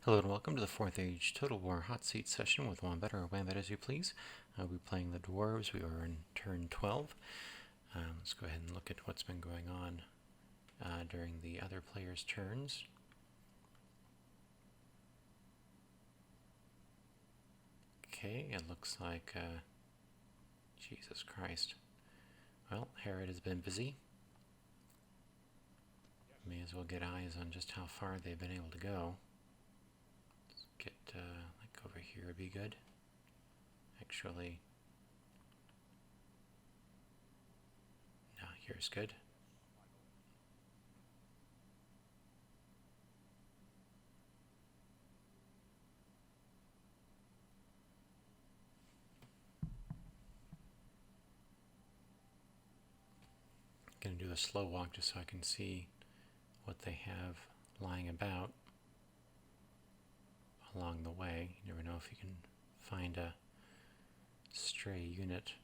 Hello and welcome to the 4th Age Total War Hot Seat session with Wombat or Wombat as you please. We'll be playing the Dwarves. We are in turn 12. Let's go ahead and look at what's been going on during the other players' turns. Okay, it looks like, Jesus Christ. Well, Harad has been busy. May as well get eyes on just how far they've been able to go. Get, like over here would be good. Actually, no, here's good. I'm going to do a slow walk just so I can see what they have lying about along the way. You never know if you can find a stray unit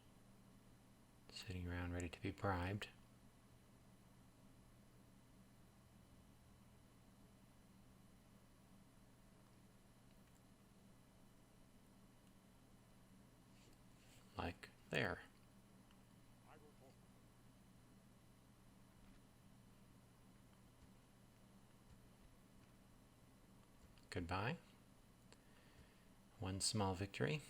sitting around ready to be bribed. Like there. Goodbye. One small victory.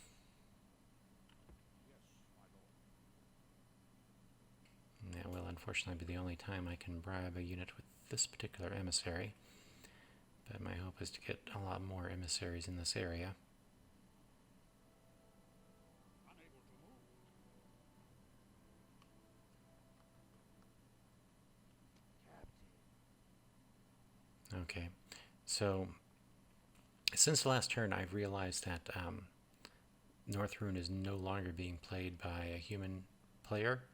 And that will unfortunately be the only time I can bribe a unit with this particular emissary. But my hope is to get a lot more emissaries in this area. Okay, so since the last turn I've realized that Rhun is no longer being played by a human player.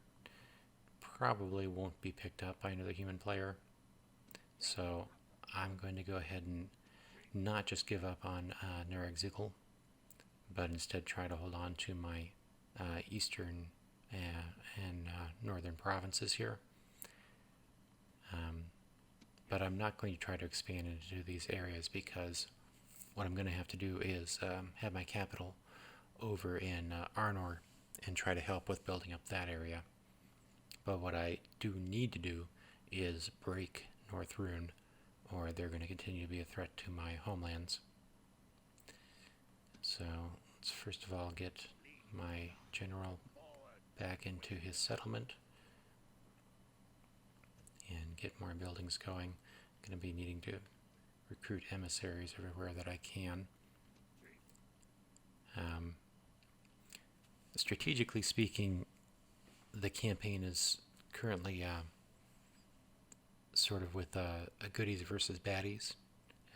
Probably won't be picked up by another human player. So I'm going to go ahead and not just give up on Naragzigl, but instead try to hold on to my eastern and northern provinces here. But I'm not going to try to expand into these areas because what I'm going to have to do is have my capital over in Arnor and try to help with building up that area. But what I do need to do is break Rhun, or they're going to continue to be a threat to my homelands. So let's first of all get my general back into his settlement and get more buildings going. I'm going to be needing to recruit emissaries everywhere that I can. Strategically speaking, the campaign is currently sort of with goodies versus baddies,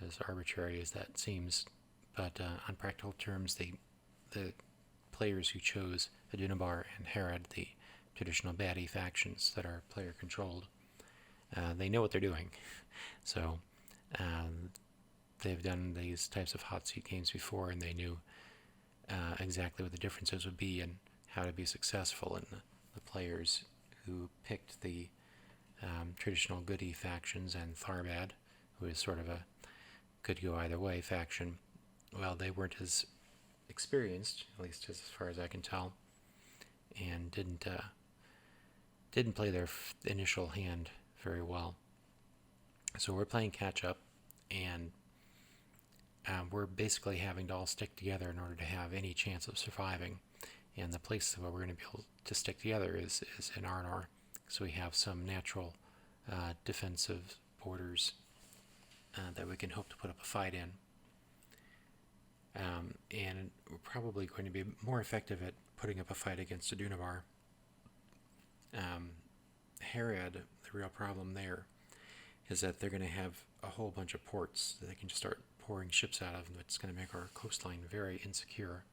as arbitrary as that seems. But on practical terms, the players who chose Adunabar and Harad, the traditional baddie factions that are player controlled, they know what they're doing. So they've done these types of hot seat games before, and they knew exactly what the differences would be and how to be successful. And the players who picked the traditional goodie factions and Tharbad, who is sort of a could go either way faction, well, they weren't as experienced, at least as far as I can tell, and didn't play their initial hand very well. So we're playing catch up, and we're basically having to all stick together in order to have any chance of surviving. And the place where we're going to be able to stick together is in Arnor, so we have some natural defensive borders that we can hope to put up a fight in. And we're probably going to be more effective at putting up a fight against Adunabar. Harad, the real problem there is that they're going to have a whole bunch of ports that they can just start pouring ships out of, and it's going to make our coastline very insecure,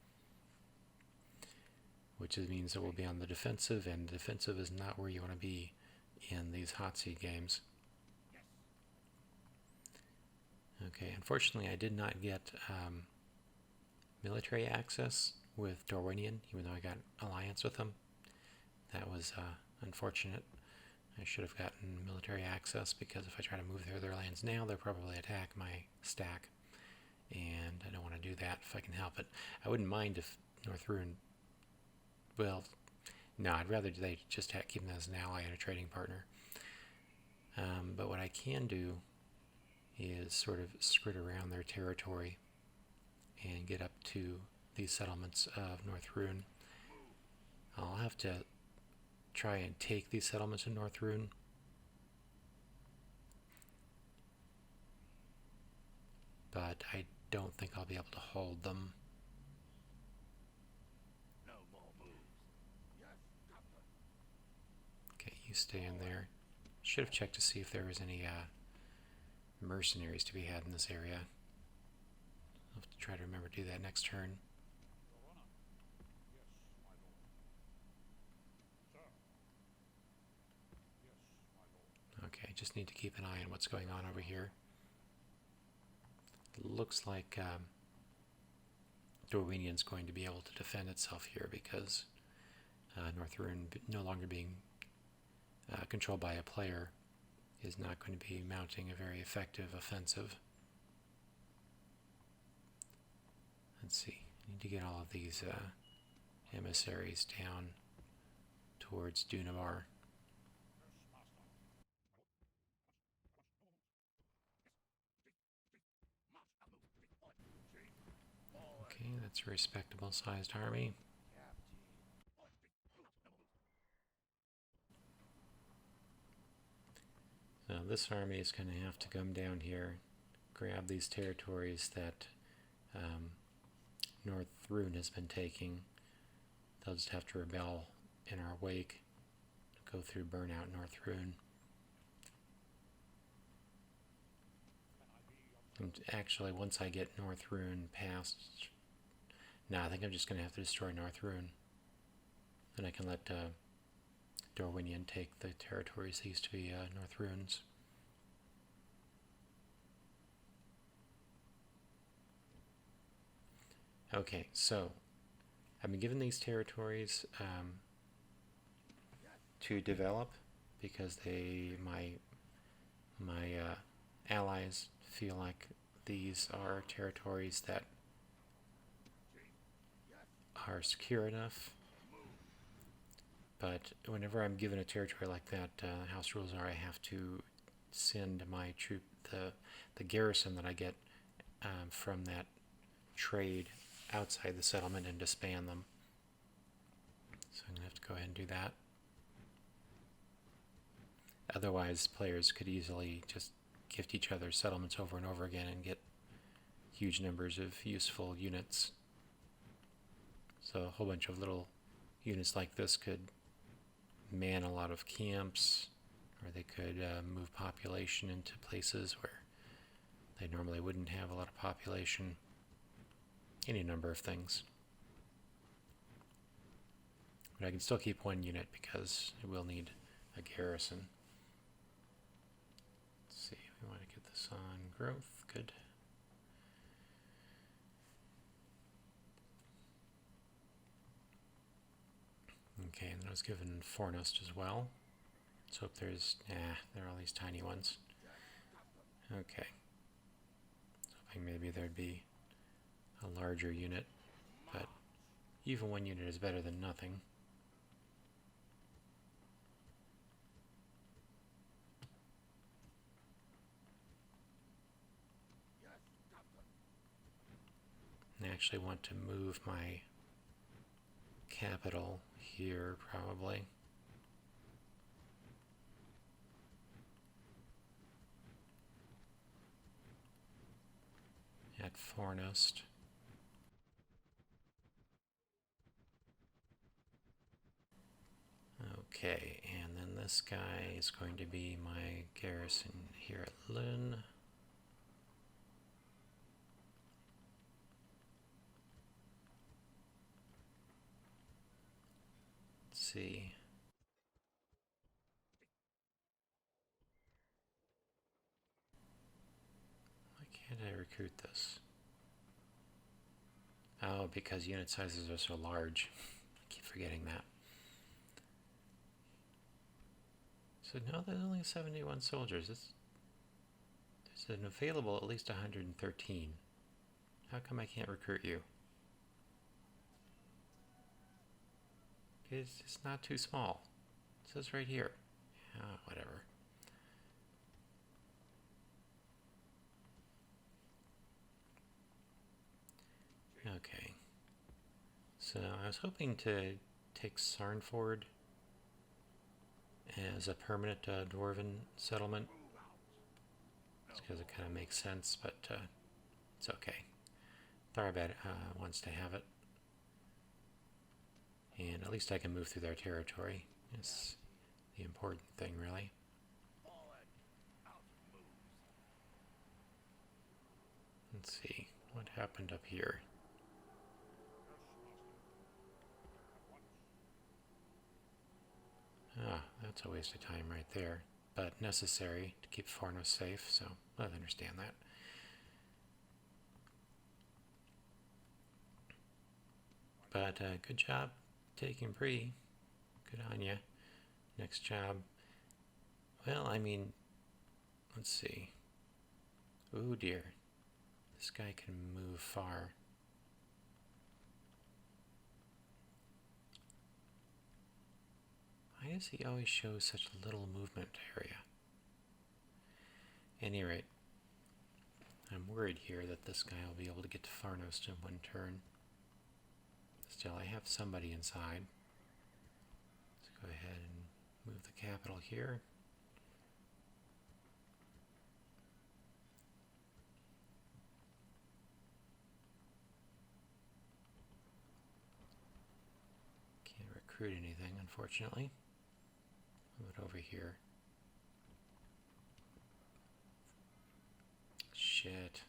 which means that we'll be on the defensive, and defensive is not where you want to be in these hot seat games. Okay, unfortunately I did not get military access with Dorwinian, even though I got alliance with them. That was unfortunate. I should have gotten military access, because if I try to move their lands now, they'll probably attack my stack, and I don't want to do that if I can help it. I wouldn't mind if North Rhun, well, no, I'd rather they just keep them as an ally and a trading partner. But what I can do is sort of skirt around their territory and get up to these settlements of North Rhun. I'll have to try and take these settlements in North Rhun. But I don't think I'll be able to hold them. Okay, you stay in there. Should have checked to see if there was any mercenaries to be had in this area. I'll have to try to remember to do that next turn. Okay, just need to keep an eye on what's going on over here. It looks like Dorwinian's going to be able to defend itself here because North Rhun no longer being controlled by a player is not going to be mounting a very effective offensive. Let's see, I need to get all of these emissaries down towards Dunavar. Okay, that's a respectable sized army. So this army is going to have to come down here, grab these territories that North Rhun has been taking. They'll just have to rebel in our wake, go through burnout North Rhun. And actually, once I get North Rhun past, I think I'm just going to have to destroy North Rhun. Then I can let Dorwinian take the territories that used to be North Rhun's. Okay, so I've been given these territories to develop because my allies feel like these are territories that are secure enough. But whenever I'm given a territory like that, house rules are I have to send my troop, the garrison that I get from that trade outside the settlement and disband them. So I'm going to have to go ahead and do that. Otherwise, players could easily just gift each other settlements over and over again and get huge numbers of useful units. So a whole bunch of little units like this could man a lot of camps, or they could move population into places where they normally wouldn't have a lot of population. Any number of things. But I can still keep one unit because it will need a garrison. Let's see, we want to get this on growth. Good. Okay, and then I was given Fornost as well. Let's hope there's, there are all these tiny ones. Okay. Hoping maybe there'd be a larger unit, but even one unit is better than nothing. I actually want to move my capital here, probably. At Fornost. Okay, and then this guy is going to be my garrison here at Rhun. Let's see. Why can't I recruit this? Oh, because unit sizes are so large. I keep forgetting that. So no, there's only 71 soldiers. There's an available at least 113. How come I can't recruit you? It's not too small. It says right here. Whatever. Okay. So I was hoping to take Sarnford as a permanent dwarven settlement. It's because it kind of makes sense, but it's okay. Tharbad wants to have it. And at least I can move through their territory. It's the important thing, really. Let's see. What happened up here? Ah, that's a waste of time right there. But necessary to keep Fornos safe, so I understand that. But good job taking Bree. Good on you. Next job. Well, I mean, let's see. Oh dear. This guy can move far. Why does he always show such little movement area? At any rate, I'm worried here that this guy will be able to get to Farnos in one turn. Still, I have somebody inside. Let's go ahead and move the capital here. Can't recruit anything, unfortunately. Move it over here. Shit.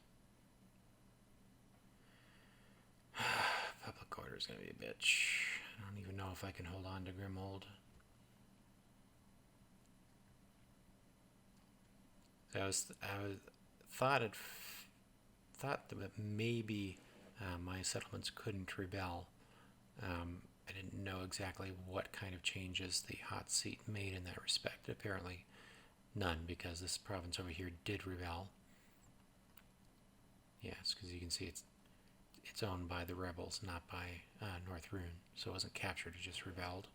Public order is going to be a bitch. I don't even know if I can hold on to Grimold. Thought that maybe my settlements couldn't rebel. I didn't know exactly what kind of changes the hot seat made in that respect. Apparently none, because this province over here did rebel. Yes, because you can see it's owned by the rebels, not by North Rhun. So it wasn't captured, it just rebelled.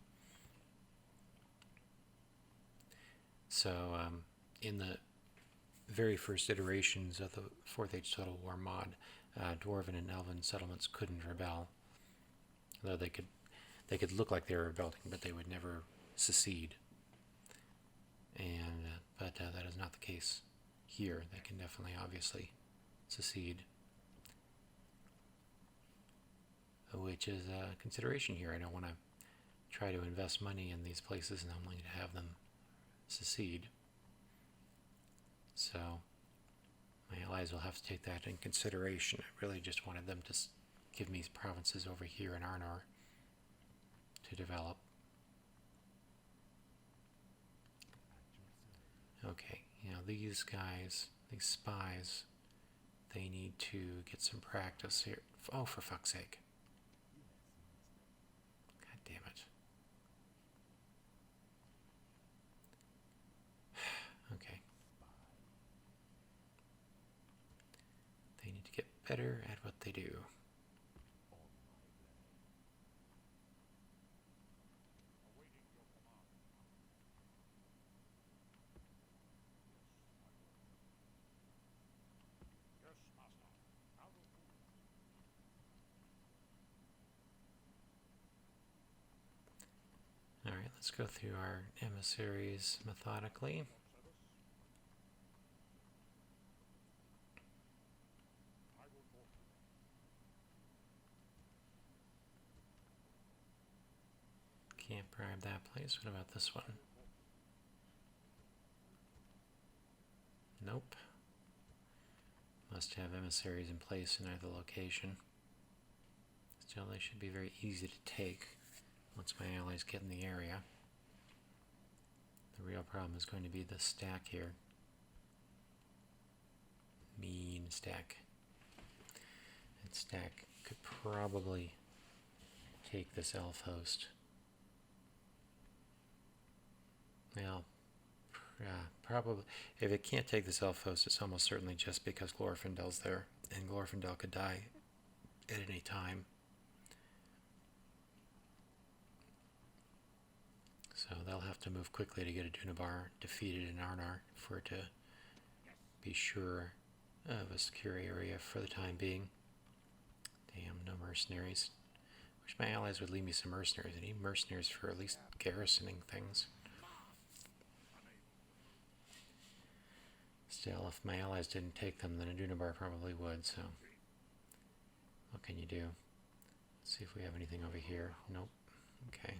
So in the very first iterations of the 4th Age Total War mod, Dwarven and Elven settlements couldn't rebel. Though they could look like they were rebelling, but they would never secede. And but that is not the case here. They can definitely, obviously, secede, which is a consideration here. I don't want to try to invest money in these places and only to have them secede. So my allies will have to take that in consideration. I really just wanted them to give me provinces over here in Arnor to develop. Okay, these guys, these spies, they need to get some practice here. Oh, for fuck's sake. God damn it. Okay. They need to get better at what they do. Alright, let's go through our emissaries methodically. Can't bribe that place. What about this one? Nope. Must have emissaries in place in either location. Still, they should be very easy to take once my allies get in the area. The real problem is going to be the stack here. Mean stack. That stack could probably take this elf host. Well, probably. If it can't take this elf host, it's almost certainly just because Glorfindel's there, and Glorfindel could die at any time. So they'll have to move quickly to get a Dunabar defeated in Arnar for it to be sure of a secure area for the time being. Damn, no mercenaries. Wish my allies would leave me some mercenaries. I need mercenaries for at least garrisoning things. Still, if my allies didn't take them, then a Dunabar probably would, so what can you do? Let's see if we have anything over here. Nope. Okay.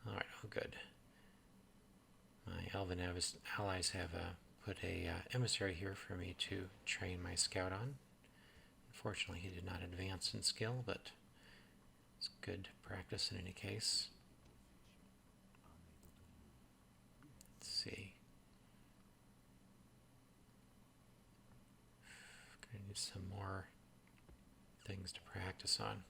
Alright, oh good. My elven allies have put a emissary here for me to train my scout on. Unfortunately, he did not advance in skill, but it's good practice in any case. Let's see. Gonna need some more things to practice on.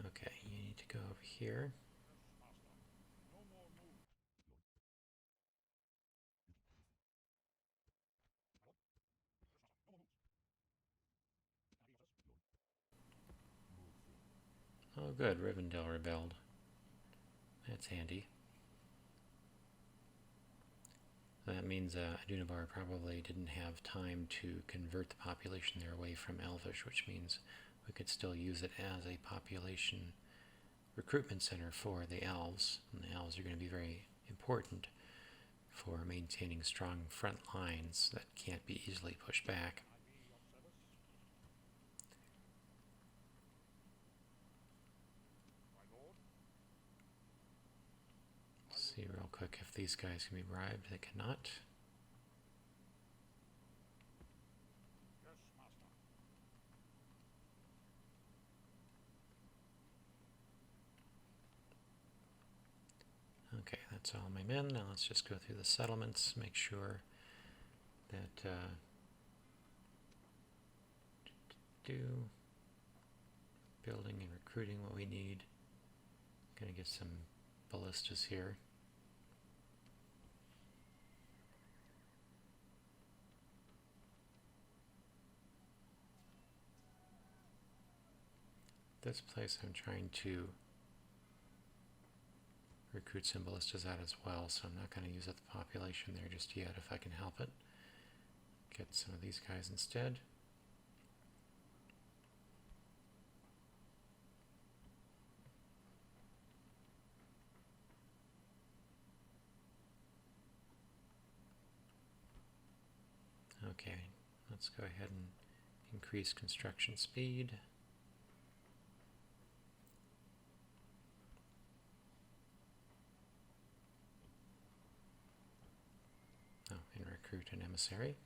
Okay, you need to go over here. Oh good, Rivendell rebelled. That's handy. That means Dunabar probably didn't have time to convert the population there away from Elvish, which means we could still use it as a population recruitment center for the elves. And the elves are going to be very important for maintaining strong front lines that can't be easily pushed back. Let's see real quick if these guys can be bribed. They cannot. Okay, that's all my men. Now let's just go through the settlements, make sure that building and recruiting what we need. Gonna get some ballistas here. This place I'm trying to recruit some ballistas out as well, so I'm not going to use up the population there just yet if I can help it. Get some of these guys instead. Okay, let's go ahead and increase construction speed. Oh, and recruit an emissary.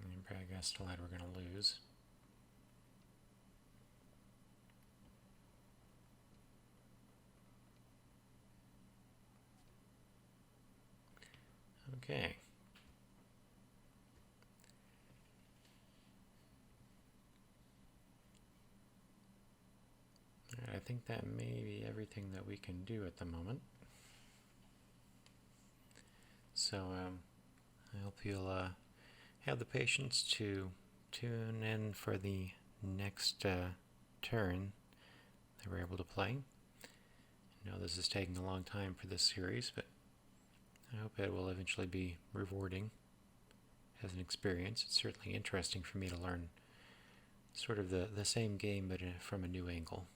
And Bragastolad we're going to lose. Okay. I think that may be everything that we can do at the moment. So I hope you'll have the patience to tune in for the next turn that we're able to play. I know this is taking a long time for this series, but I hope it will eventually be rewarding as an experience. It's certainly interesting for me to learn sort of the same game, but from a new angle.